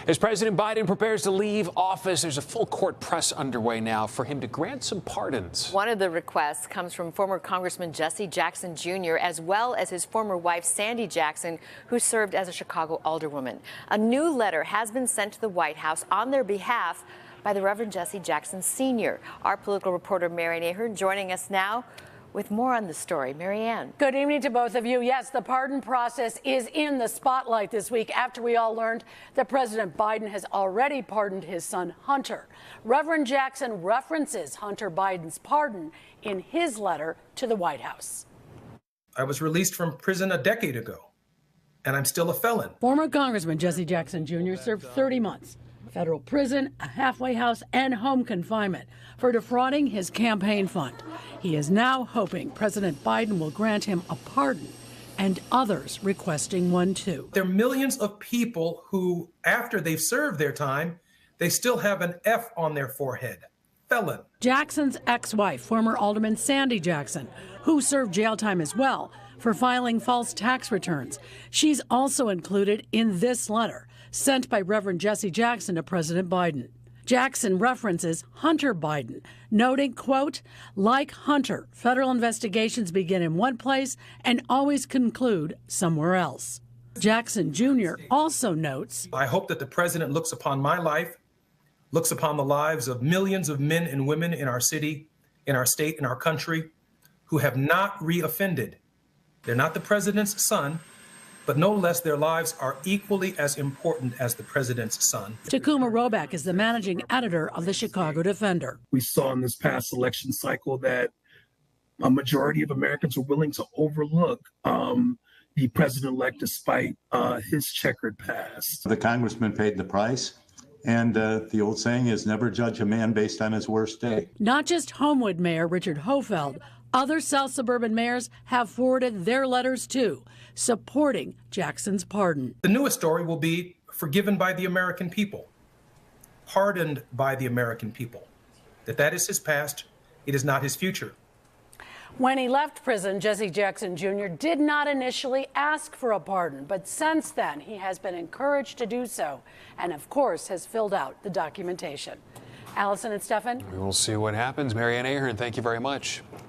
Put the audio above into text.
As President Biden prepares to leave office, there's a full court press underway now for him to grant some pardons. One of the requests comes from former Congressman Jesse Jackson Jr., as well as his former wife, Sandy Jackson, who served as a Chicago alderwoman. A new letter has been sent to the White House on their behalf by the Reverend Jesse Jackson Sr. Our political reporter, Ahern, joining us now with more on the story. Marianne. Good evening to both of you. Yes, the pardon process is in the spotlight this week after we all learned that President Biden has already pardoned his son, Hunter. Reverend Jackson references Hunter Biden's pardon in his letter to the White House. I was released from prison a decade ago, and I'm still a felon. Former Congressman Jesse Jackson Jr. served 30 months. Federal prison, a halfway house, and home confinement for defrauding his campaign fund. He is now hoping President Biden will grant him a pardon, and others requesting one too. There are millions of people who, after they've served their time, they still have an F on their forehead. Felon. Jackson's ex-wife, former Alderman Sandy Jackson, who served jail time as well for filing false tax returns. She's also included in this letter sent by Reverend Jesse Jackson to President Biden. Jackson references Hunter Biden, noting, quote, like Hunter, federal investigations begin in one place and always conclude somewhere else. Jackson Jr. also notes, I hope that the president looks upon my life, looks upon the lives of millions of men and women in our city, in our state, in our country, who have not reoffended. They're not the president's son, but no less their lives are equally as important as the president's son. Takuma Roback is the managing editor of the Chicago Defender. We saw in this past election cycle that a majority of Americans were willing to overlook the president-elect despite his checkered past. The congressman paid the price. And the old saying is never judge a man based on his worst day. Not just Homewood Mayor Richard Hofeld, other South suburban mayors have forwarded their letters too, supporting Jackson's pardon. The newest story will be forgiven by the American people, pardoned by the American people. That is his past, it is not his future. When he left prison, Jesse Jackson Jr. did not initially ask for a pardon, but since then he has been encouraged to do so and, of course, has filled out the documentation. Allison and Stefan. We will see what happens. Marianne Ahern, thank you very much.